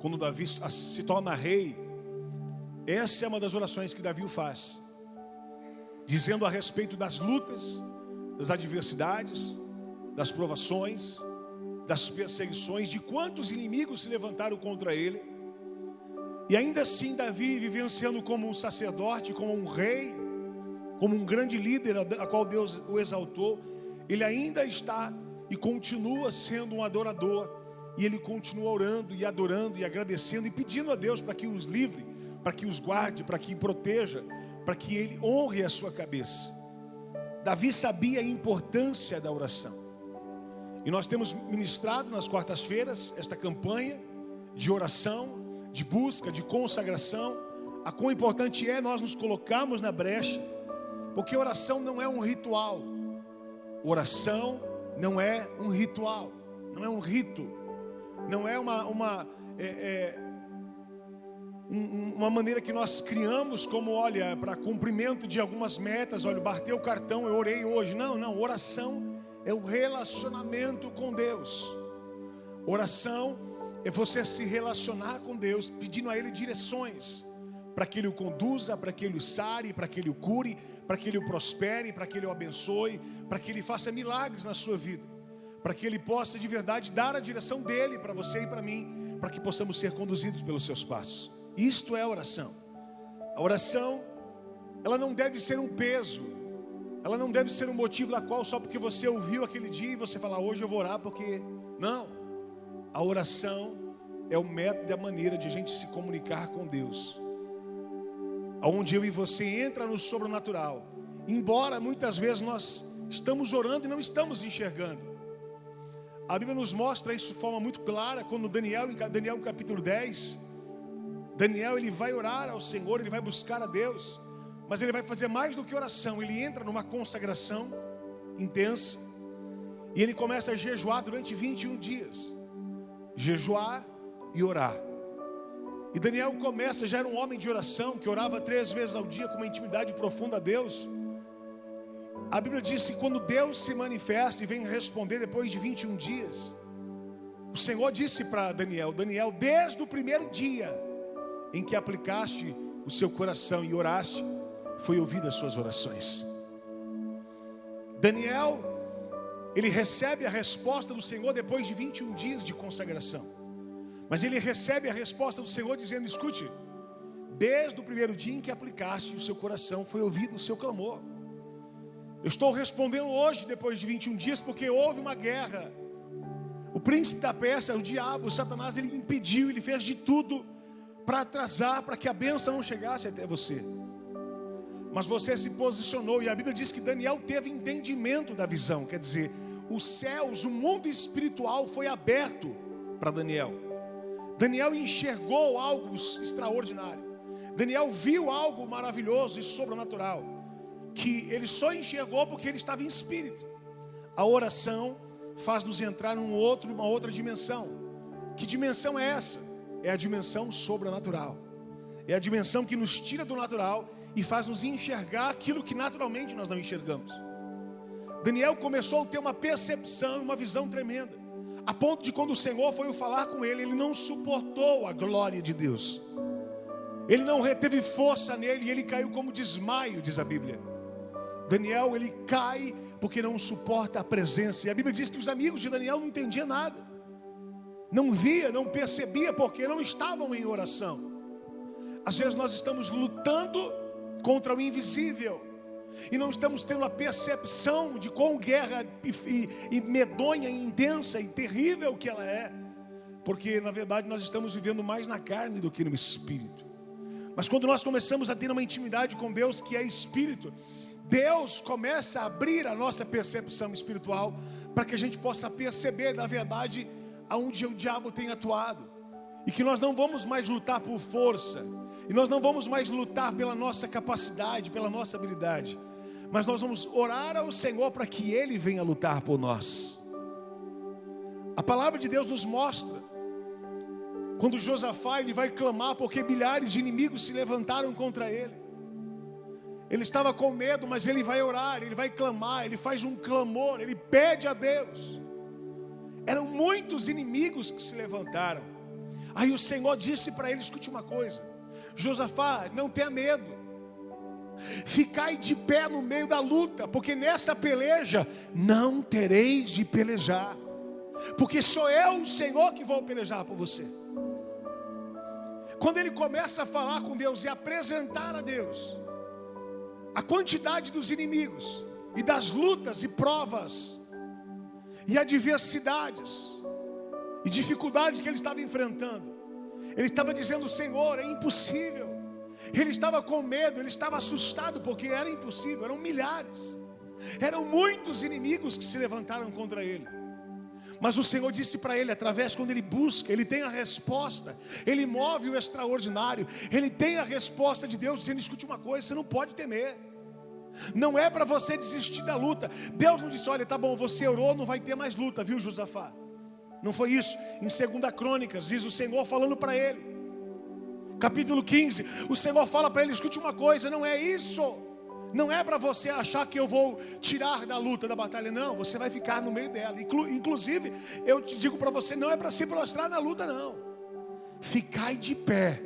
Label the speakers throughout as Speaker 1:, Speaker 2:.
Speaker 1: quando Davi se torna rei, essa é uma das orações que Davi faz, dizendo a respeito das lutas, das adversidades, das provações, das perseguições, de quantos inimigos se levantaram contra ele. E ainda assim Davi, vivenciando como um sacerdote, como um rei, como um grande líder a qual Deus o exaltou, ele ainda está e continua sendo um adorador. E ele continua orando e adorando e agradecendo e pedindo a Deus para que os livre, para que os guarde, para que proteja, para que ele honre a sua cabeça. Davi sabia a importância da oração. E nós temos ministrado nas quartas-feiras esta campanha de oração, de busca, de consagração. A quão importante é nós nos colocarmos na brecha, porque oração não é um ritual. Oração não é um ritual, não é um rito, não é uma maneira que nós criamos como, olha, para cumprimento de algumas metas. Olha, bateu o cartão, eu orei hoje. Não, oração é o relacionamento com Deus. Oração é você se relacionar com Deus, pedindo a Ele direções, para que Ele o conduza, para que Ele o sare, para que Ele o cure, para que Ele o prospere, para que Ele o abençoe, para que Ele faça milagres na sua vida, para que Ele possa de verdade dar a direção dEle para você e para mim, para que possamos ser conduzidos pelos seus passos. Isto é oração. A oração, ela não deve ser um peso, ela não deve ser um motivo da qual só porque você ouviu aquele dia e você fala, hoje eu vou orar porque... Não. A oração é o método e a maneira de a gente se comunicar com Deus, onde eu e você entra no sobrenatural, embora muitas vezes nós estamos orando e não estamos enxergando. A Bíblia nos mostra isso de forma muito clara, quando Daniel capítulo 10, Daniel ele vai orar ao Senhor, ele vai buscar a Deus, mas ele vai fazer mais do que oração. Ele entra numa consagração intensa e ele começa a jejuar durante 21 dias. Jejuar e orar. E Daniel começa, já era um homem de oração, que orava 3 vezes ao dia com uma intimidade profunda a Deus. A Bíblia diz que quando Deus se manifesta e vem responder depois de 21 dias, o Senhor disse para Daniel, desde o primeiro dia em que aplicaste o seu coração e oraste, foi ouvida as suas orações. Daniel, ele recebe a resposta do Senhor depois de 21 dias de consagração. Mas ele recebe a resposta do Senhor dizendo, escute, desde o primeiro dia em que aplicaste o seu coração, foi ouvido o seu clamor. Eu estou respondendo hoje depois de 21 dias porque houve uma guerra. O príncipe da Pérsia, o diabo, o Satanás, ele impediu, ele fez de tudo para atrasar, para que a bênção não chegasse até você. Mas você se posicionou, e a Bíblia diz que Daniel teve entendimento da visão. Quer dizer, os céus, o mundo espiritual foi aberto para Daniel. Daniel enxergou algo extraordinário. Daniel viu algo maravilhoso e sobrenatural, que ele só enxergou porque ele estava em espírito. A oração faz-nos entrar uma outra dimensão. Que dimensão é essa? É a dimensão sobrenatural. É a dimensão que nos tira do natural e faz nos enxergar aquilo que naturalmente nós não enxergamos. Daniel começou a ter uma percepção, uma visão tremenda, a ponto de quando o Senhor foi falar com ele, ele não suportou a glória de Deus. Ele não reteve força nele e ele caiu como desmaio, diz a Bíblia. Daniel, ele cai porque não suporta a presença. E a Bíblia diz que os amigos de Daniel não entendiam nada, não via, não percebia, porque não estavam em oração. Às vezes nós estamos lutando contra o invisível e não estamos tendo a percepção de quão guerra e medonha, e intensa e terrível que ela é, porque na verdade nós estamos vivendo mais na carne do que no espírito. Mas quando nós começamos a ter uma intimidade com Deus que é espírito, Deus começa a abrir a nossa percepção espiritual para que a gente possa perceber na verdade aonde o diabo tem atuado, e que nós não vamos mais lutar por força, e nós não vamos mais lutar pela nossa capacidade, pela nossa habilidade, mas nós vamos orar ao Senhor para que Ele venha lutar por nós. A palavra de Deus nos mostra, quando Josafá ele vai clamar porque milhares de inimigos se levantaram contra ele. Ele estava com medo, mas ele vai orar, ele vai clamar, ele faz um clamor, ele pede a Deus. Eram muitos inimigos que se levantaram. Aí o Senhor disse para ele: escute uma coisa, Josafá, não tenha medo, ficai de pé no meio da luta, porque nessa peleja não tereis de pelejar, porque sou eu, o Senhor, que vou pelejar por você. Quando ele começa a falar com Deus e apresentar a Deus a quantidade dos inimigos e das lutas e provas e adversidades e dificuldades que ele estava enfrentando, ele estava dizendo: Senhor, é impossível. Ele estava com medo, ele estava assustado, porque era impossível, eram milhares, eram muitos inimigos que se levantaram contra ele. Mas o Senhor disse para ele, através, quando ele busca, ele tem a resposta, ele move o extraordinário, ele tem a resposta de Deus, dizendo: escute uma coisa, você não pode temer, não é para você desistir da luta. Deus não disse: olha, tá bom, você orou, não vai ter mais luta, viu, Josafá? Não foi isso. Em 2 Crônicas, diz o Senhor falando para ele, capítulo 15, o Senhor fala para ele: escute uma coisa, não é isso, não é para você achar que eu vou tirar da luta, da batalha, não, você vai ficar no meio dela. Inclusive, eu te digo para você, não é para se prostrar na luta, não, ficai de pé,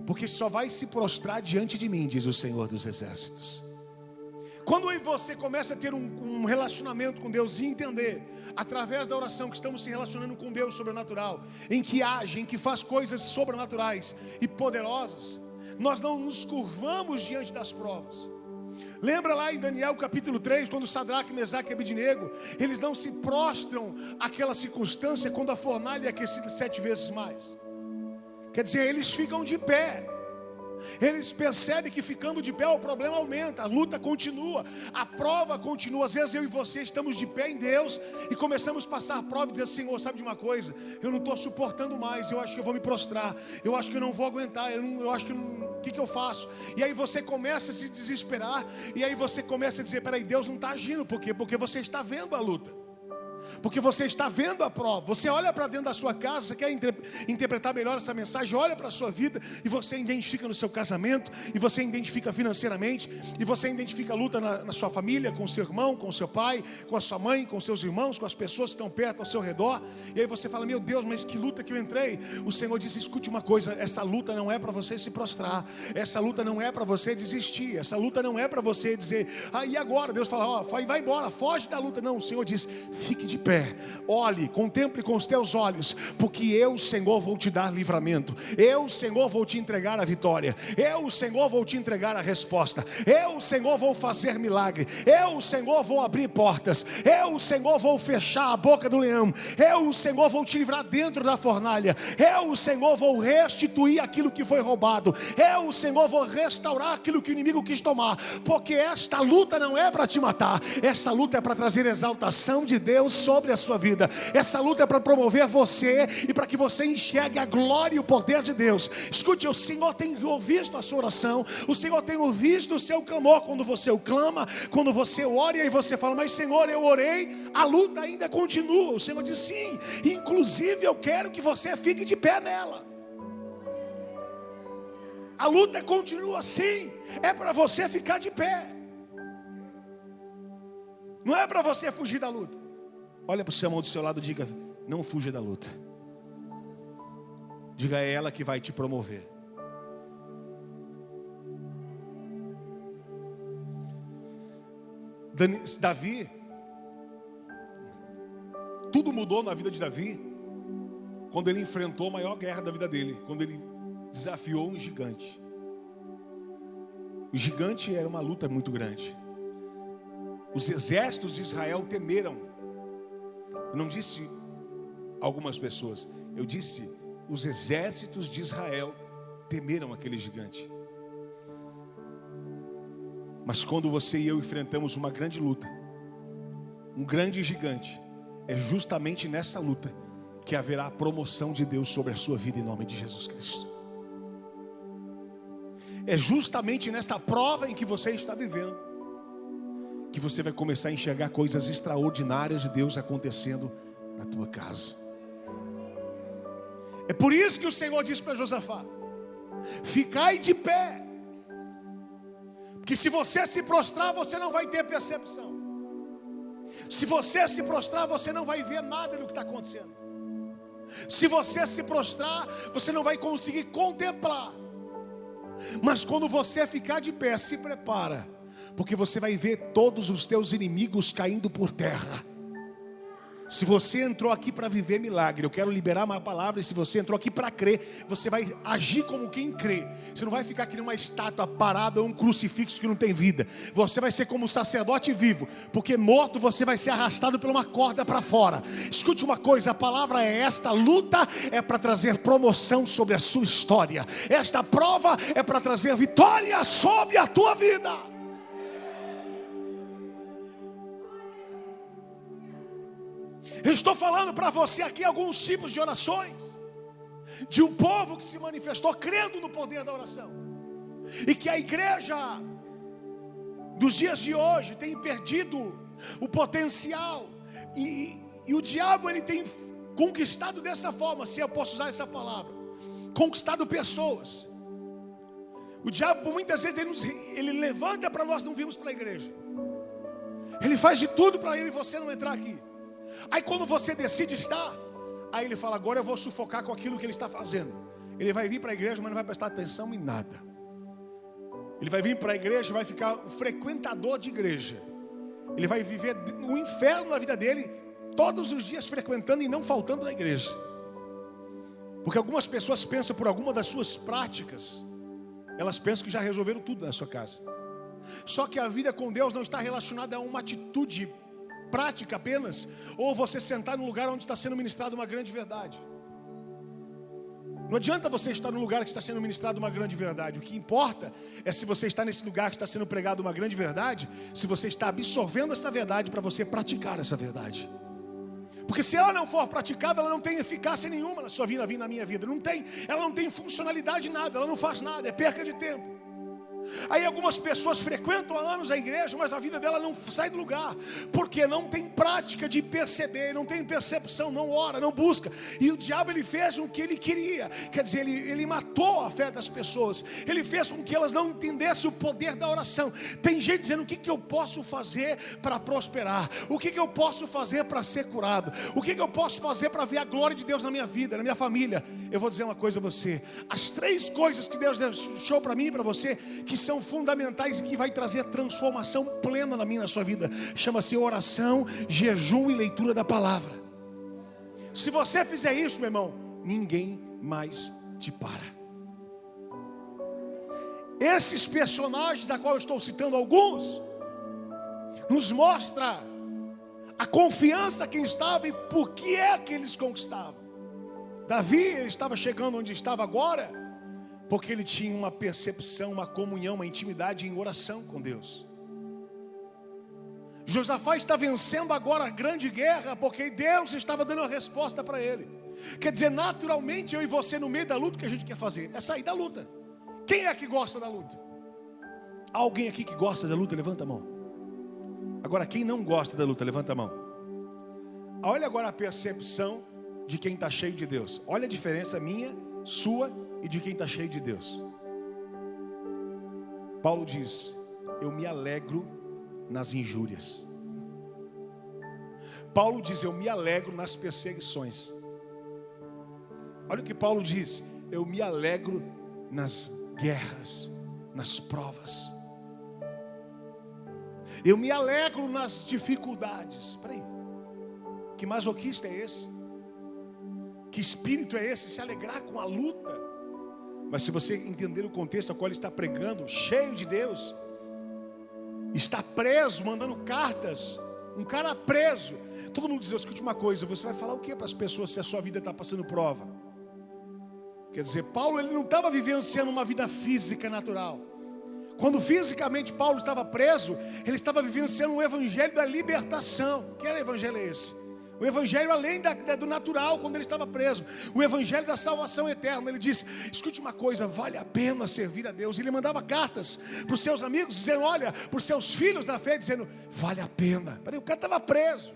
Speaker 1: porque só vai se prostrar diante de mim, diz o Senhor dos Exércitos. Quando eu e você começa a ter um relacionamento com Deus e entender, através da oração, que estamos se relacionando com Deus sobrenatural, em que age, em que faz coisas sobrenaturais e poderosas, nós não nos curvamos diante das provas. Lembra lá em Daniel capítulo 3, quando Sadraque, Mesaque e Abednego, eles não se prostram àquela circunstância quando a fornalha é aquecida 7 vezes mais. Quer dizer, eles ficam de pé. Eles percebem que ficando de pé o problema aumenta, a luta continua, a prova continua. Às vezes eu e você estamos de pé em Deus e começamos a passar a prova e dizer: Senhor, sabe de uma coisa? Eu não estou suportando mais, eu acho que eu vou me prostrar, eu acho que eu não vou aguentar, eu acho que o que eu faço? E aí você começa a se desesperar, e aí você começa a dizer: peraí, Deus não está agindo, por quê? Porque você está vendo a luta, porque você está vendo a prova. Você olha para dentro da sua casa, você quer interpretar melhor essa mensagem, olha para a sua vida, e você identifica no seu casamento, e você identifica financeiramente, e você identifica a luta na sua família, com o seu irmão, com o seu pai, com a sua mãe, com os seus irmãos, com as pessoas que estão perto ao seu redor. E aí você fala: meu Deus, mas que luta que eu entrei. O Senhor disse: escute uma coisa, essa luta não é para você se prostrar, essa luta não é para você desistir, essa luta não é para você dizer: ah, e agora? Deus fala: ó, vai embora, foge da luta. Não, o Senhor diz: fique de pé, olhe, contemple com os teus olhos, porque eu, Senhor, vou te dar livramento, eu, Senhor, vou te entregar a vitória, eu, Senhor, vou te entregar a resposta, eu, Senhor, vou fazer milagre, eu, Senhor, vou abrir portas, eu, Senhor, vou fechar a boca do leão, eu, Senhor, vou te livrar dentro da fornalha, eu, Senhor, vou restituir aquilo que foi roubado, eu, Senhor, vou restaurar aquilo que o inimigo quis tomar, porque esta luta não é para te matar, essa luta é para trazer exaltação de Deus sobre a sua vida, essa luta é para promover você e para que você enxergue a glória e o poder de Deus. Escute, o Senhor tem ouvido a sua oração, o Senhor tem ouvido o seu clamor, quando você o clama, quando você ora, e aí você fala: mas Senhor, eu orei, a luta ainda continua. O Senhor diz: sim, inclusive eu quero que você fique de pé nela. A luta continua, sim, é para você ficar de pé, não é para você fugir da luta. Olha para o seu irmão do seu lado e diga: não fuja da luta. Diga: é ela que vai te promover. Davi, tudo mudou na vida de Davi quando ele enfrentou a maior guerra da vida dele, quando ele desafiou um gigante. O gigante era uma luta muito grande. Os exércitos de Israel temeram. Eu não disse algumas pessoas, eu disse: os exércitos de Israel temeram aquele gigante. Mas quando você e eu enfrentamos uma grande luta, um grande gigante, é justamente nessa luta que haverá a promoção de Deus sobre a sua vida, em nome de Jesus Cristo. É justamente nesta prova em que você está vivendo que você vai começar a enxergar coisas extraordinárias de Deus acontecendo na tua casa. É por isso que o Senhor disse para Josafá: ficai de pé, porque se você se prostrar, você não vai ter percepção. Se você se prostrar, você não vai ver nada do que está acontecendo. Se você se prostrar, você não vai conseguir contemplar. Mas quando você ficar de pé, se prepara, porque você vai ver todos os teus inimigos caindo por terra. Se você entrou aqui para viver milagre, eu quero liberar uma palavra. E se você entrou aqui para crer, você vai agir como quem crê. Você não vai ficar que nem uma estátua parada ou um crucifixo que não tem vida. Você vai ser como um sacerdote vivo, porque morto você vai ser arrastado por uma corda para fora. Escute uma coisa, a palavra é esta: luta é para trazer promoção sobre a sua história. Esta prova é para trazer vitória sobre a tua vida. Eu estou falando para você aqui alguns tipos de orações de um povo que se manifestou crendo no poder da oração, e que a igreja dos dias de hoje tem perdido o potencial, e o diabo ele tem conquistado dessa forma, se eu posso usar essa palavra, conquistado pessoas. O diabo muitas vezes ele levanta para nós não virmos para a igreja, ele faz de tudo para eu e você não entrar aqui. Aí quando você decide estar, aí ele fala: agora eu vou sufocar com aquilo que ele está fazendo. Ele vai vir para a igreja, mas não vai prestar atenção em nada. Ele vai vir para a igreja e vai ficar um frequentador de igreja. Ele vai viver o inferno na vida dele, todos os dias frequentando e não faltando na igreja. Porque algumas pessoas pensam, por alguma das suas práticas, elas pensam que já resolveram tudo na sua casa. Só que a vida com Deus não está relacionada a uma atitude prática apenas, ou você sentar no lugar onde está sendo ministrada uma grande verdade. Não adianta você estar no lugar que está sendo ministrada uma grande verdade. O que importa é se você está nesse lugar que está sendo pregado uma grande verdade, se você está absorvendo essa verdade para você praticar essa verdade. Porque se ela não for praticada, ela não tem eficácia nenhuma na sua vida, na minha vida. Não tem, ela não tem funcionalidade nada, ela não faz nada, é perca de tempo. Aí algumas pessoas frequentam há anos a igreja, mas a vida dela não sai do lugar, porque não tem prática de perceber, não tem percepção, não ora, não busca. E o diabo ele fez o que ele queria, quer dizer, ele matou a fé das pessoas, ele fez com que elas não entendessem o poder da oração. Tem gente dizendo: o que eu posso fazer para prosperar? O que eu posso fazer para ser curado? O que eu posso fazer para ver a glória de Deus na minha vida, na minha família? Eu vou dizer uma coisa a você: as 3 coisas que Deus deixou para mim e para você, que são fundamentais e que vai trazer transformação plena na minha e na sua vida, chama-se oração, jejum e leitura da palavra. Se você fizer isso, meu irmão, ninguém mais te para. Esses personagens, da qual eu estou citando alguns, nos mostra a confiança que estava e por que é que eles conquistavam. Davi, ele estava chegando onde estava agora, porque ele tinha uma percepção, uma comunhão, uma intimidade em oração com Deus. Josafá está vencendo agora a grande guerra, porque Deus estava dando a resposta para ele. Quer dizer, naturalmente eu e você, no meio da luta, o que a gente quer fazer é sair da luta. Quem é que gosta da luta? Alguém aqui que gosta da luta, levanta a mão. Agora, quem não gosta da luta, levanta a mão. Olha agora a percepção de quem está cheio de Deus. Olha a diferença minha, sua e de quem está cheio de Deus. Paulo diz: eu me alegro nas injúrias. Paulo diz: eu me alegro nas perseguições. Olha o que Paulo diz: eu me alegro nas guerras, nas provas. Eu me alegro nas dificuldades. Espera aí, que masoquista é esse? Que espírito é esse? Se alegrar com a luta. Mas se você entender o contexto a qual ele está pregando, cheio de Deus, está preso, mandando cartas, um cara preso. Todo mundo diz: escute uma coisa, você vai falar o que para as pessoas se a sua vida está passando prova? Quer dizer, Paulo ele não estava vivenciando uma vida física natural. Quando fisicamente Paulo estava preso, ele estava vivenciando o evangelho da libertação. Que era o evangelho esse? O evangelho além do natural, quando ele estava preso. O evangelho da salvação eterna. Ele disse: escute uma coisa, vale a pena servir a Deus. Ele mandava cartas para os seus amigos, dizendo, olha, para os seus filhos da fé, dizendo, vale a pena. Peraí, o cara estava preso.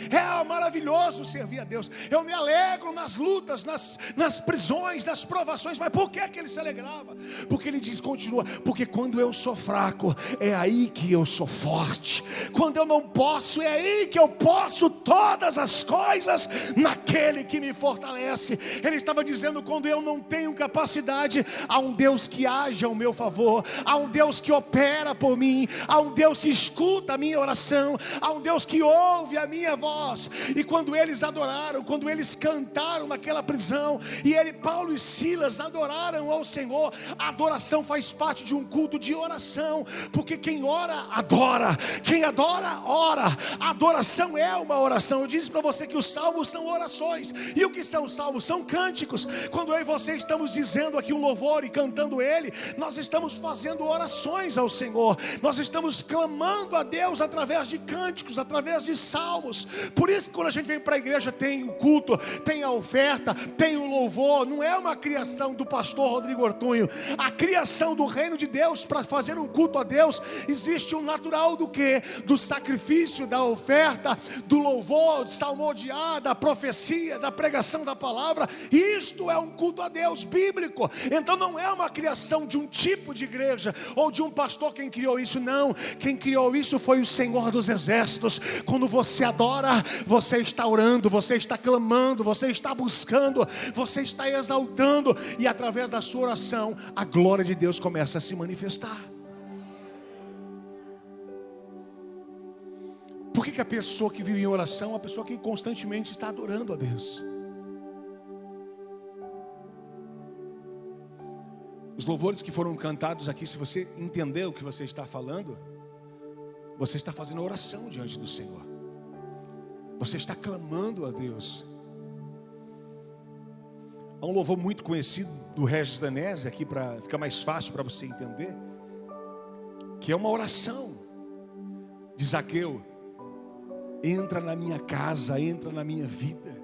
Speaker 1: É maravilhoso servir a Deus. Eu me alegro nas lutas, nas prisões, nas provações. Mas por que é que ele se alegrava? Porque ele diz, continua, porque quando eu sou fraco, é aí que eu sou forte. Quando eu não posso, é aí que eu posso todas as coisas naquele que me fortalece. Ele estava dizendo, quando eu não tenho capacidade, há um Deus que age ao meu favor, há um Deus que opera por mim, há um Deus que escuta a minha oração, há um Deus que ouve a minha voz. E quando eles adoraram, quando eles cantaram naquela prisão, e Paulo e Silas adoraram ao Senhor, a adoração faz parte de um culto de oração, porque quem ora, adora, quem adora, ora. A adoração é uma oração. Eu disse para você que os salmos são orações. E o que são os salmos? São cânticos. Quando eu e você estamos dizendo aqui um louvor e cantando ele, nós estamos fazendo orações ao Senhor, nós estamos clamando a Deus através de cânticos, através de salmos. Por isso que quando a gente vem para a igreja tem o culto, tem a oferta, tem o louvor. Não é uma criação do pastor Rodrigo Ortunho. A criação do reino de Deus, para fazer um culto a Deus, existe um natural do quê? Do sacrifício, da oferta, do louvor, de salmodiar, da profecia, da pregação da palavra. Isto é um culto a Deus bíblico. Então não é uma criação de um tipo de igreja ou de um pastor quem criou isso, não. Quem criou isso foi o Senhor dos Exércitos. Quando você adora, você está orando, você está clamando, você está buscando, você está exaltando, e através da sua oração a glória de Deus começa a se manifestar. Por que a pessoa que vive em oração é uma pessoa que constantemente está adorando a Deus? Os louvores que foram cantados aqui, se você entender o que você está falando, você está fazendo oração diante do Senhor. Você está clamando a Deus. Há um louvor muito conhecido do Regis Danese, aqui para ficar mais fácil para você entender, que é uma oração de Zaqueu: entra na minha casa, entra na minha vida.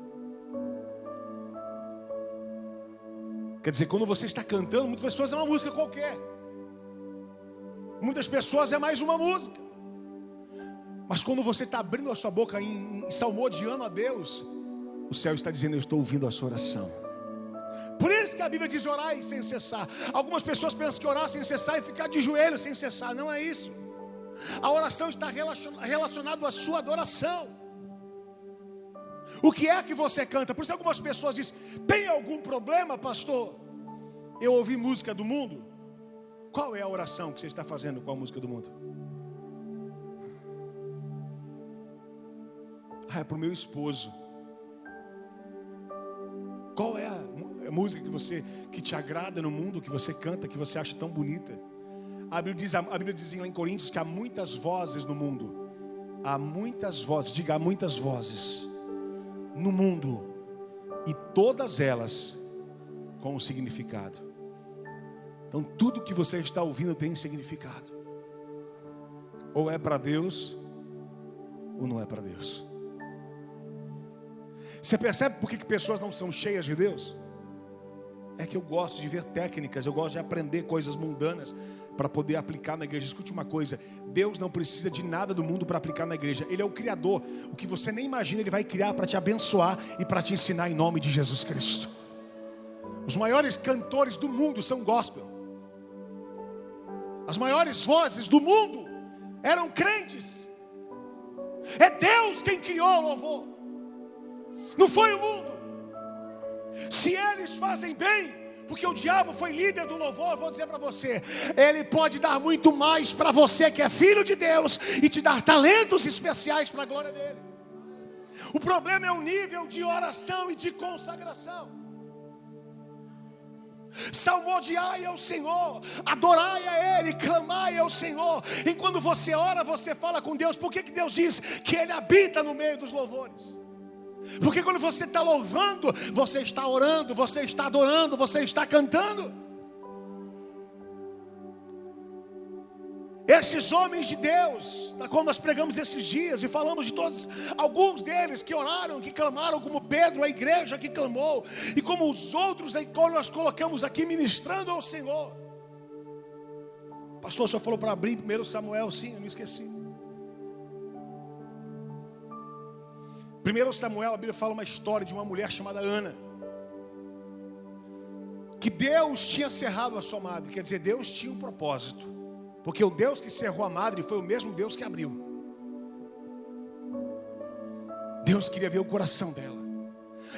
Speaker 1: Quer dizer, quando você está cantando, muitas pessoas é uma música qualquer, muitas pessoas é mais uma música. Mas quando você está abrindo a sua boca em salmodiando a Deus, o céu está dizendo: eu estou ouvindo a sua oração. Por isso que a Bíblia diz orar sem cessar. Algumas pessoas pensam que orar sem cessar é ficar de joelho sem cessar. Não é isso. A oração está relacionada à sua adoração. O que é que você canta? Por isso algumas pessoas dizem: tem algum problema, pastor? Eu ouvi música do mundo. Qual é a oração que você está fazendo com a música do mundo? É para o meu esposo. Qual é a música que te agrada no mundo, que você canta, que você acha tão bonita? A Bíblia diz lá em Coríntios que há muitas vozes no mundo. Há muitas vozes, diga, há muitas vozes no mundo, e todas elas com um significado. Então tudo que você está ouvindo tem significado. Ou é para Deus, ou não é para Deus. Você percebe por que pessoas não são cheias de Deus? É que eu gosto de ver técnicas, eu gosto de aprender coisas mundanas para poder aplicar na igreja. Escute uma coisa: Deus não precisa de nada do mundo para aplicar na igreja. Ele é o Criador. O que você nem imagina, Ele vai criar para te abençoar e para te ensinar em nome de Jesus Cristo. Os maiores cantores do mundo são gospel. As maiores vozes do mundo eram crentes. É Deus quem criou o louvor, não foi o mundo. Se eles fazem bem, porque o diabo foi líder do louvor, eu vou dizer para você, ele pode dar muito mais para você que é filho de Deus e te dar talentos especiais para a glória dele. O problema é o nível de oração e de consagração. Salmodiai ao Senhor, adorai a Ele, clamai ao Senhor. E quando você ora, você fala com Deus. Por que Deus diz que Ele habita no meio dos louvores? Porque quando você está louvando, você está orando, você está adorando, você está cantando. Esses homens de Deus, da qual nós pregamos esses dias e falamos de todos, alguns deles que oraram, que clamaram, como Pedro, a igreja que clamou, e como os outros aí que nós colocamos aqui ministrando ao Senhor. Pastor, o senhor falou para abrir 1 Samuel, sim, eu me esqueci. 1 Samuel, a Bíblia fala uma história de uma mulher chamada Ana, que Deus tinha cerrado a sua madre. Quer dizer, Deus tinha um propósito, porque o Deus que cerrou a madre foi o mesmo Deus que abriu. Deus queria ver o coração dela.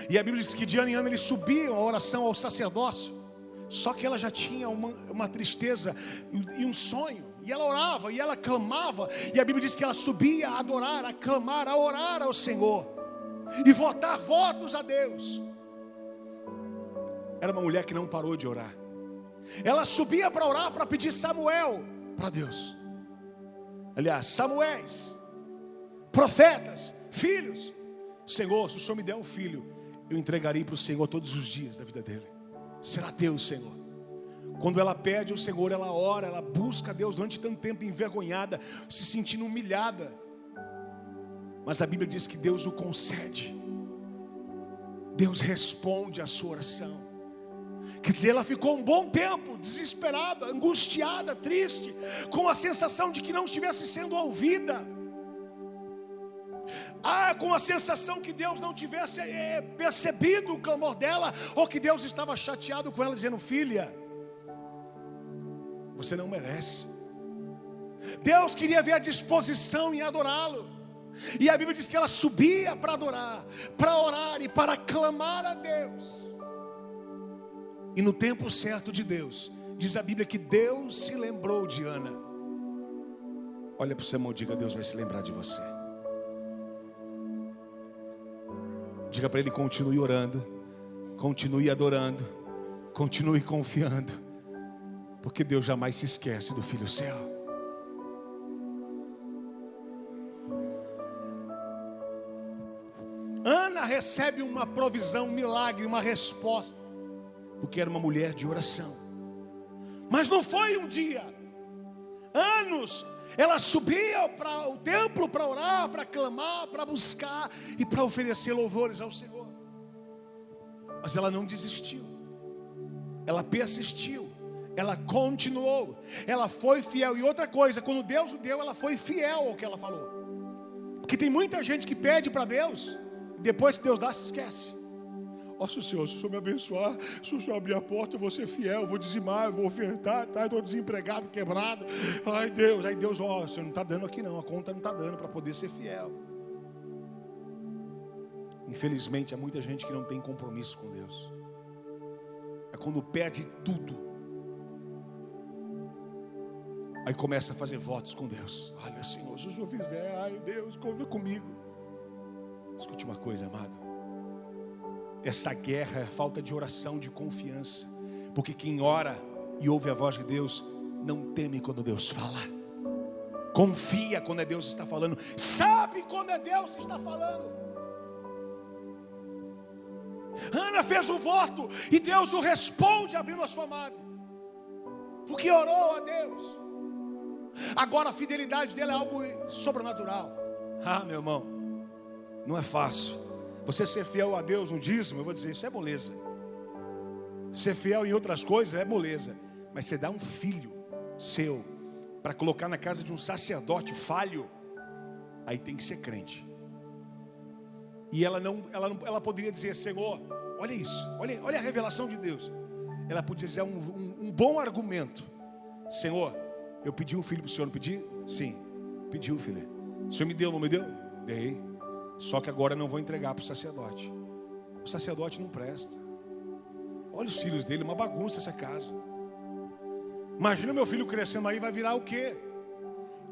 Speaker 1: E a Bíblia diz que de ano em ano eles subiam a oração ao sacerdócio. Só que ela já tinha uma tristeza e um sonho. E ela orava, e ela clamava. E a Bíblia diz que ela subia a adorar, a clamar, a orar ao Senhor e votar votos a Deus. Era uma mulher que não parou de orar. Ela subia para orar, para pedir Samuel para Deus. Aliás, Samuéis, profetas, filhos. Senhor, se o Senhor me der um filho, eu entregarei para o Senhor todos os dias da vida dele. Será teu, Senhor. Quando ela pede ao Senhor, ela ora, ela busca a Deus durante tanto tempo, envergonhada, se sentindo humilhada. Mas a Bíblia diz que Deus o concede. Deus responde à sua oração. Quer dizer, ela ficou um bom tempo desesperada, angustiada, triste, com a sensação de que não estivesse sendo ouvida. Com a sensação que Deus não tivesse percebido o clamor dela, ou que Deus estava chateado com ela, dizendo: filha, você não merece. Deus queria ver a disposição em adorá-lo. E a Bíblia diz que ela subia para adorar, para orar e para clamar a Deus. E no tempo certo de Deus, diz a Bíblia que Deus se lembrou de Ana. Olha para o seu irmão e diga: Deus vai se lembrar de você. Diga para ele: continue orando, continue adorando, continue confiando, porque Deus jamais se esquece do filho seu. Ana recebe uma provisão, um milagre, uma resposta, porque era uma mulher de oração. Mas não foi um dia, anos. Ela subia para o templo para orar, para clamar, para buscar e para oferecer louvores ao Senhor. Mas ela não desistiu. Ela persistiu. Ela continuou. Ela foi fiel. E outra coisa, quando Deus o deu, ela foi fiel ao que ela falou. Porque tem muita gente que pede para Deus e depois que Deus dá, se esquece. Se o Senhor me abençoar, se o Senhor abrir a porta, eu vou ser fiel, eu vou dizimar, eu vou ofertar, tá? Eu estou desempregado, quebrado. Ai Deus, o Senhor não está dando aqui não, a conta não está dando para poder ser fiel. Infelizmente, há muita gente que não tem compromisso com Deus. É quando perde tudo, aí começa a fazer votos com Deus. Olha, Senhor, se o Senhor fizer, ai Deus, conta comigo. Escute uma coisa, amado. Essa guerra é falta de oração, de confiança. Porque quem ora e ouve a voz de Deus, não teme quando Deus fala. Confia quando é Deus que está falando. Sabe quando é Deus que está falando. Ana fez um voto e Deus o responde abrindo a sua madre, porque orou a Deus. Agora a fidelidade dele é algo sobrenatural. Meu irmão, não é fácil. Você ser fiel a Deus no dízimo, eu vou dizer, isso é moleza. Ser fiel em outras coisas é moleza. Mas você dá um filho seu para colocar na casa de um sacerdote falho, aí tem que ser crente. E ela poderia dizer: Senhor, olha isso, olha a revelação de Deus. Ela podia dizer um bom argumento: Senhor, eu pedi um filho para o Senhor, não pedi? Sim, pediu, filho. O Senhor me deu, não me deu? Dei. Só que agora eu não vou entregar para o sacerdote. O sacerdote não presta. Olha os filhos dele, uma bagunça essa casa. Imagina meu filho crescendo aí, vai virar o quê?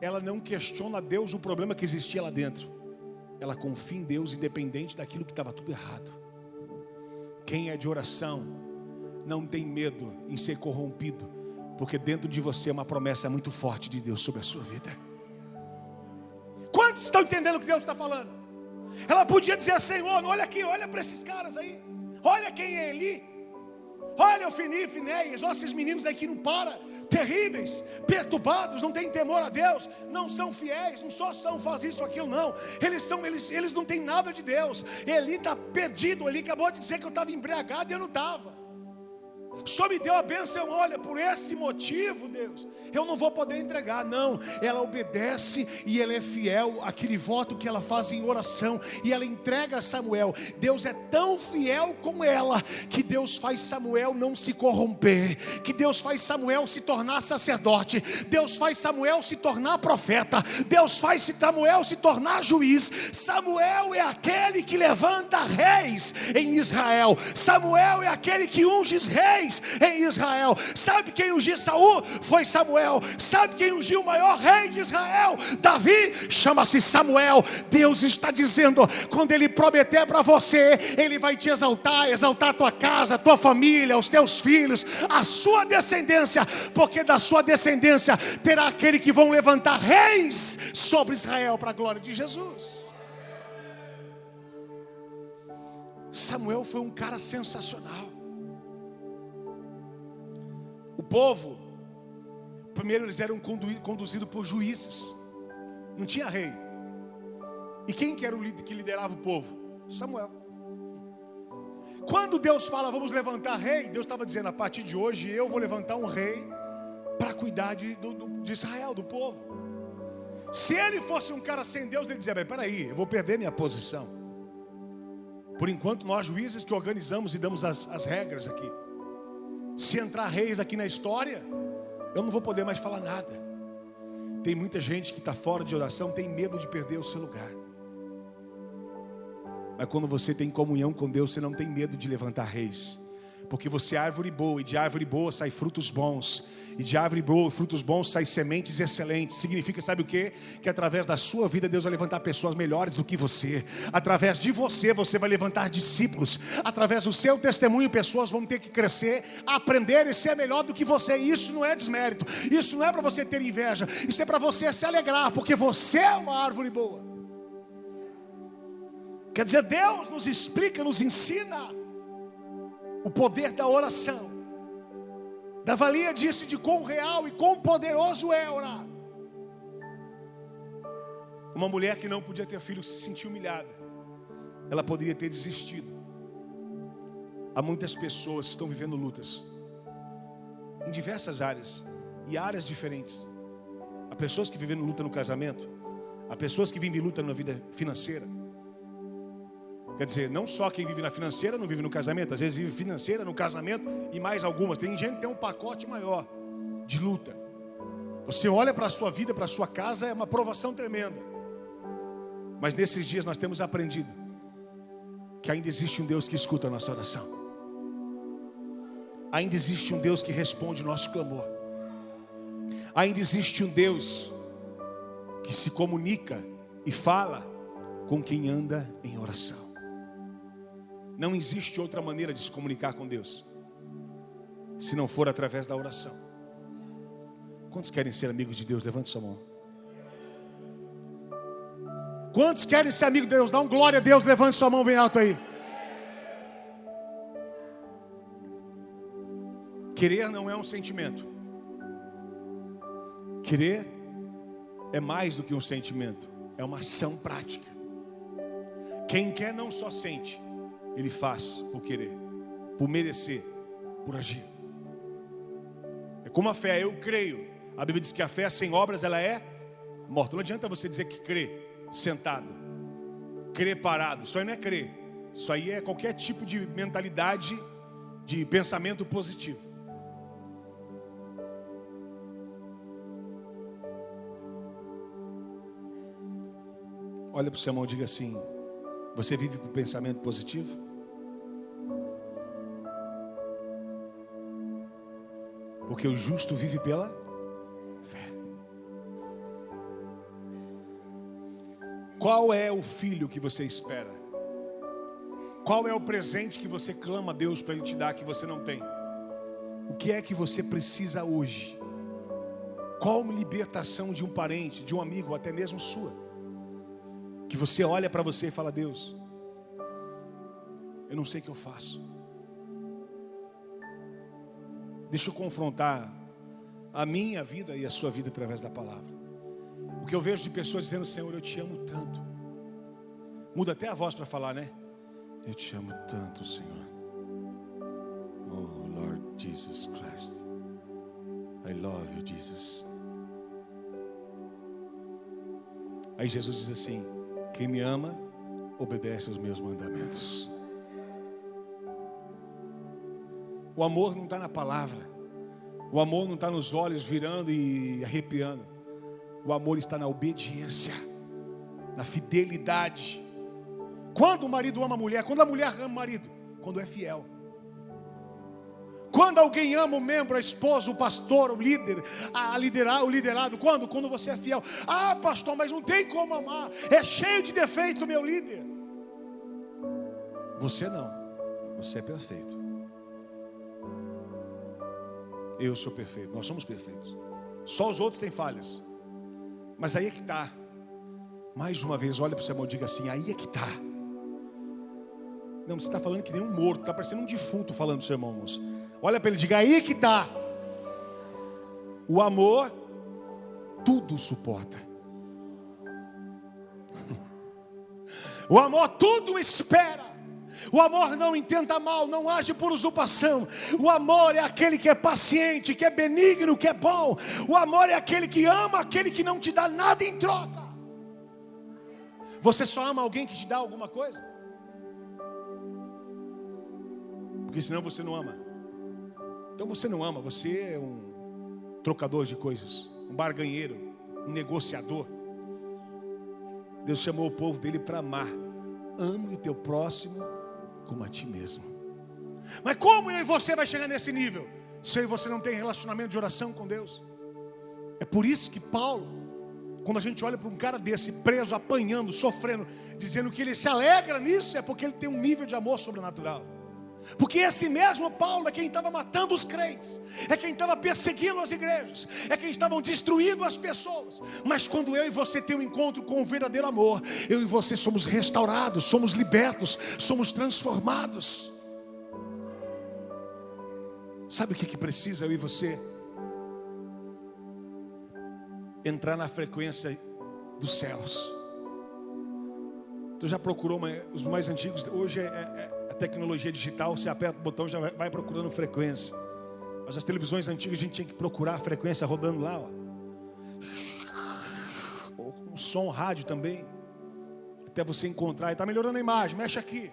Speaker 1: Ela não questiona a Deus o problema que existia lá dentro. Ela confia em Deus, independente daquilo que estava tudo errado. Quem é de oração não tem medo em ser corrompido, porque dentro de você é uma promessa muito forte de Deus sobre a sua vida. Quantos estão entendendo o que Deus está falando? Ela podia dizer: Senhor, olha aqui, olha para esses caras aí, olha quem é Eli, olha o Ofni, Finéias, olha esses meninos aí que não param, terríveis, perturbados, não têm temor a Deus, não são fiéis, não só fazem isso, aquilo, não, eles não têm nada de Deus. Eli está perdido. Eli acabou de dizer que eu estava embriagado e eu não estava. O Senhor me deu a bênção, olha, por esse motivo, Deus, eu não vou poder entregar. Não, ela obedece e ela é fiel àquele voto que ela faz em oração, e ela entrega a Samuel. Deus é tão fiel com ela, que Deus faz Samuel não se corromper, que Deus faz Samuel se tornar sacerdote, Deus faz Samuel se tornar profeta, Deus faz Samuel se tornar juiz. Samuel é aquele que levanta reis em Israel. Samuel é aquele que unge reis em Israel. Sabe quem ungiu Saul? Foi Samuel. Sabe quem ungiu o maior rei de Israel? Davi. Chama-se Samuel. Deus está dizendo, quando Ele prometer para você, Ele vai te exaltar, exaltar a tua casa, a tua família, os teus filhos, a sua descendência, porque da sua descendência terá aquele que vão levantar reis sobre Israel para a glória de Jesus. Samuel foi um cara sensacional. O povo, primeiro eles eram conduzidos por juízes, não tinha rei. E quem que era o líder que liderava o povo? Samuel. Quando Deus fala, vamos levantar rei, Deus estava dizendo, a partir de hoje eu vou levantar um rei para cuidar de Israel, do povo. Se ele fosse um cara sem Deus, ele dizia, peraí, eu vou perder minha posição. Por enquanto nós juízes que organizamos e damos as regras aqui. Se entrar reis aqui na história, eu não vou poder mais falar nada. Tem muita gente que está fora de oração, tem medo de perder o seu lugar. Mas quando você tem comunhão com Deus, você não tem medo de levantar reis, porque você é árvore boa, e de árvore boa sai frutos bons, e de árvore boa, frutos bons, sai sementes excelentes. Significa, sabe o quê? Que através da sua vida Deus vai levantar pessoas melhores do que você. Através de você, você vai levantar discípulos. Através do seu testemunho, pessoas vão ter que crescer, aprender e ser melhor do que você. E isso não é desmérito, isso não é para você ter inveja, isso é para você se alegrar, porque você é uma árvore boa. Quer dizer, Deus nos explica, nos ensina o poder da oração. Davalia disse de quão real e quão poderoso é orar. Uma mulher que não podia ter filho se sentiu humilhada. Ela poderia ter desistido. Há muitas pessoas que estão vivendo lutas em diversas áreas e áreas diferentes. Há pessoas que vivem luta no casamento. Há pessoas que vivem luta na vida financeira. Quer dizer, não só quem vive na financeira não vive no casamento. Às vezes vive financeira, no casamento e mais algumas. Tem gente que tem um pacote maior de luta. Você olha para a sua vida, para a sua casa, é uma provação tremenda. Mas nesses dias nós temos aprendido que ainda existe um Deus que escuta a nossa oração. Ainda existe um Deus que responde o nosso clamor. Ainda existe um Deus que se comunica e fala com quem anda em oração. Não existe outra maneira de se comunicar com Deus, se não for através da oração. Quantos querem ser amigos de Deus? Levante sua mão. Quantos querem ser amigos de Deus? Dá um glória a Deus, levante sua mão bem alto aí. Querer não é um sentimento. Querer é mais do que um sentimento, é uma ação prática. Quem quer não só sente, ele faz por querer, por merecer, por agir. É como a fé, eu creio. A Bíblia diz que a fé sem obras ela é morta. Não adianta você dizer que crê sentado, crê parado. Isso aí não é crer. Isso aí é qualquer tipo de mentalidade, de pensamento positivo. Olha para o seu irmão e diga assim: você vive por pensamento positivo? Porque o justo vive pela fé. Qual é o filho que você espera? Qual é o presente que você clama a Deus para Ele te dar que você não tem? O que é que você precisa hoje? Qual libertação de um parente, de um amigo, ou até mesmo sua? Que você olha para você e fala: Deus, eu não sei o que eu faço. Deixa eu confrontar a minha vida e a sua vida através da palavra. O que eu vejo de pessoas dizendo: Senhor, eu te amo tanto. Muda até a voz para falar, né? Eu te amo tanto, Senhor. Oh, Lord Jesus Christ. I love you, Jesus. Aí Jesus diz assim: quem me ama, obedece aos meus mandamentos. O amor não está na palavra. O amor não está nos olhos virando e arrepiando. O amor está na obediência, na fidelidade. Quando o marido ama a mulher, quando a mulher ama o marido, quando é fiel. Quando alguém ama o membro, a esposa, o pastor, o líder, o liderado, quando você é fiel. Ah, pastor, mas não tem como amar, é cheio de defeito, meu líder. Você não, você é perfeito. Eu sou perfeito, nós somos perfeitos. Só os outros têm falhas. Mas aí é que está. Mais uma vez, olha para o seu irmão e diga assim: aí é que está. Não, você está falando que nem um morto, está parecendo um defunto falando do seu irmão, moço. Olha para ele e diga: aí é que está. O amor tudo suporta. O amor tudo espera. O amor não intenta mal, não age por usurpação. O amor é aquele que é paciente, que é benigno, que é bom. O amor é aquele que ama aquele que não te dá nada em troca. Você só ama alguém que te dá alguma coisa? Porque senão você não ama. Então você não ama, você é um trocador de coisas, um barganheiro, um negociador. Deus chamou o povo dele para amar. Ame o teu próximo como a ti mesmo. Mas como eu e você vai chegar nesse nível? Se eu e você não tem relacionamento de oração com Deus. É por isso que Paulo, quando a gente olha para um cara desse, preso, apanhando, sofrendo, dizendo que ele se alegra nisso, é porque ele tem um nível de amor sobrenatural. Porque esse mesmo Paulo é quem estava matando os crentes, é quem estava perseguindo as igrejas, é quem estavam destruindo as pessoas. Mas quando eu e você tem um encontro com o verdadeiro amor, eu e você somos restaurados, somos libertos, somos transformados. Sabe o que precisa eu e você? Entrar na frequência dos céus. Tu já procurou os mais antigos? Hoje a tecnologia digital, você aperta o botão, já vai procurando frequência. Mas as televisões antigas a gente tinha que procurar a frequência rodando lá, ó. Um som, rádio também, até você encontrar. E está melhorando a imagem, mexe aqui.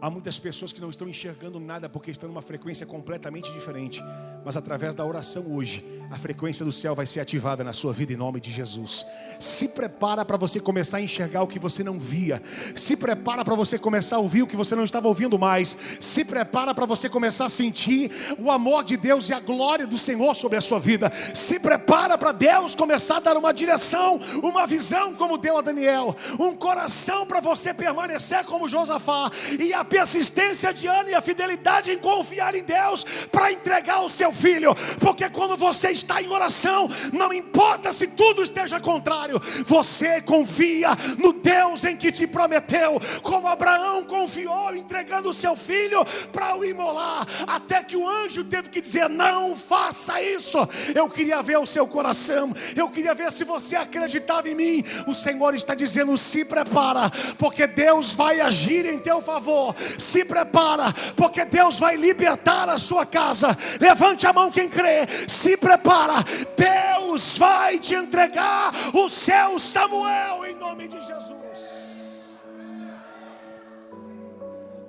Speaker 1: Há muitas pessoas que não estão enxergando nada porque estão numa frequência completamente diferente. Mas através da oração hoje, a frequência do céu vai ser ativada na sua vida em nome de Jesus. Se prepara para você começar a enxergar o que você não via. Se prepara para você começar a ouvir o que você não estava ouvindo mais. Se prepara para você começar a sentir o amor de Deus e a glória do Senhor sobre a sua vida. Se prepara para Deus começar a dar uma direção, uma visão como deu a Daniel. Um coração para você permanecer como Josafá. E a persistência de Ana e a fidelidade em confiar em Deus para entregar o seu filho. Porque quando você está em oração, não importa se tudo esteja contrário, você confia no Deus em que te prometeu, como Abraão confiou entregando o seu filho para o imolar, até que o anjo teve que dizer: não faça isso. Eu queria ver o seu coração, eu queria ver se você acreditava em mim. O Senhor está dizendo: se prepara, porque Deus vai agir em teu favor. Se prepara, porque Deus vai libertar a sua casa. Levante a mão quem crê. Se prepara, Deus vai te entregar o seu Samuel em nome de Jesus.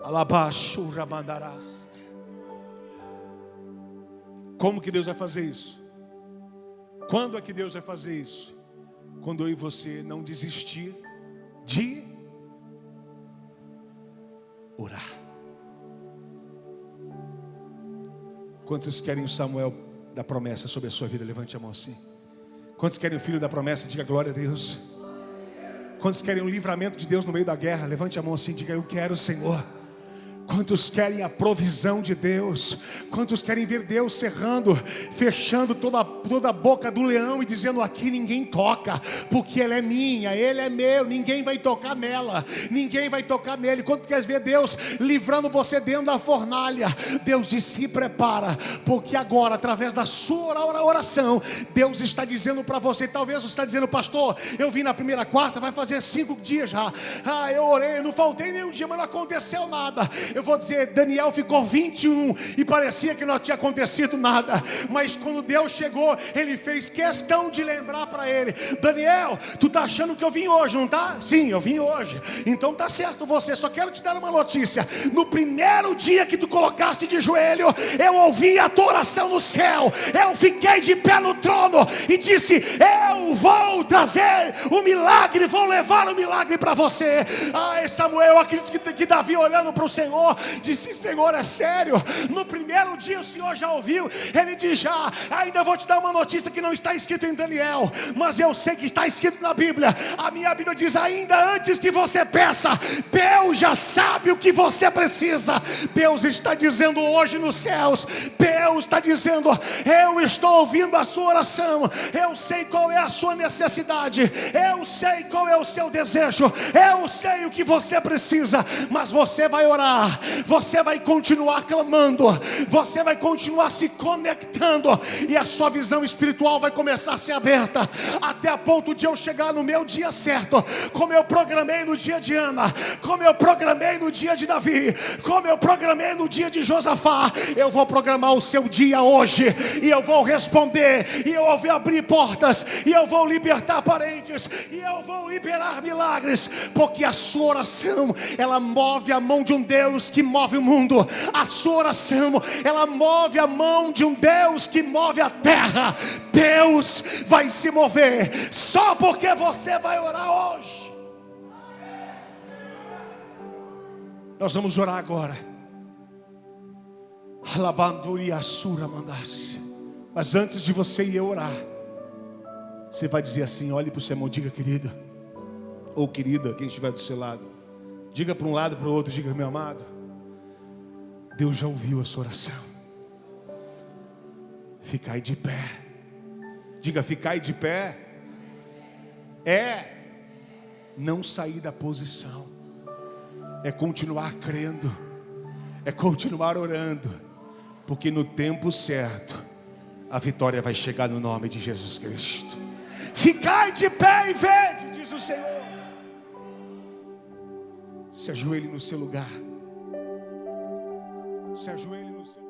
Speaker 1: Alabaxu rabandarás. Como que Deus vai fazer isso? Quando é que Deus vai fazer isso? Quando eu e você não desistir de orar. Quantos querem o Samuel da promessa sobre a sua vida? Levante a mão assim. Quantos querem o filho da promessa? Diga glória a Deus. Quantos querem o livramento de Deus no meio da guerra? Levante a mão assim, diga: eu quero, Senhor. Quantos querem a provisão de Deus? Quantos querem ver Deus cerrando, fechando toda a boca do leão e dizendo: aqui ninguém toca, porque ela é minha, ele é meu, ninguém vai tocar nela, ninguém vai tocar nele. Quanto quer ver Deus livrando você dentro da fornalha? Deus diz: se prepara, porque agora, através da sua oração, Deus está dizendo para você. Talvez você está dizendo: pastor, eu vim na primeira quarta, vai fazer 5 dias já. Eu orei, não faltei nenhum dia, mas não aconteceu nada. Eu vou dizer, Daniel ficou 21 e parecia que não tinha acontecido nada. Mas quando Deus chegou, ele fez questão de lembrar para ele: Daniel, tu tá achando que eu vim hoje, não tá? Sim, eu vim hoje. Então tá certo você, só quero te dar uma notícia. No primeiro dia que tu colocaste de joelho, eu ouvi a tua oração no céu. Eu fiquei de pé no trono e disse: eu vou trazer o milagre, vou levar o milagre para você. Samuel, eu acredito que Davi, olhando para o Senhor, disse: Senhor, é sério? No primeiro dia o Senhor já ouviu? Ele diz: já. Ainda vou te dar uma notícia que não está escrito em Daniel, mas eu sei que está escrito na Bíblia. A minha Bíblia diz: ainda antes que você peça, Deus já sabe o que você precisa. Deus está dizendo hoje nos céus, Deus está dizendo: eu estou ouvindo a sua oração, eu sei qual é a sua necessidade, eu sei qual é o seu desejo, eu sei o que você precisa. Mas você vai orar, você vai continuar clamando, você vai continuar se conectando, e a sua visão espiritual vai começar a ser aberta, até a ponto de eu chegar no meu dia certo, como eu programei no dia de Ana, como eu programei no dia de Davi, como eu programei no dia de Josafá. Eu vou programar o seu dia hoje, e eu vou responder, e eu vou abrir portas, e eu vou libertar parentes, e eu vou liberar milagres, porque a sua oração, ela move a mão de um Deus que move o mundo. A sua oração, ela move a mão de um Deus que move a terra. Deus vai se mover só porque você vai orar hoje. Nós vamos orar agora. Mas antes de você ir orar, você vai dizer assim: olhe para o seu irmão, diga: querido, ou querida, quem estiver do seu lado, diga para um lado, para o outro, diga: meu amado, Deus já ouviu a sua oração. Ficai de pé. Diga: ficai de pé. É não sair da posição, é continuar crendo, é continuar orando, porque no tempo certo a vitória vai chegar no nome de Jesus Cristo. Ficai de pé e vede, diz o Senhor. Se ajoelhe no seu lugar. Se ajoelhe no seu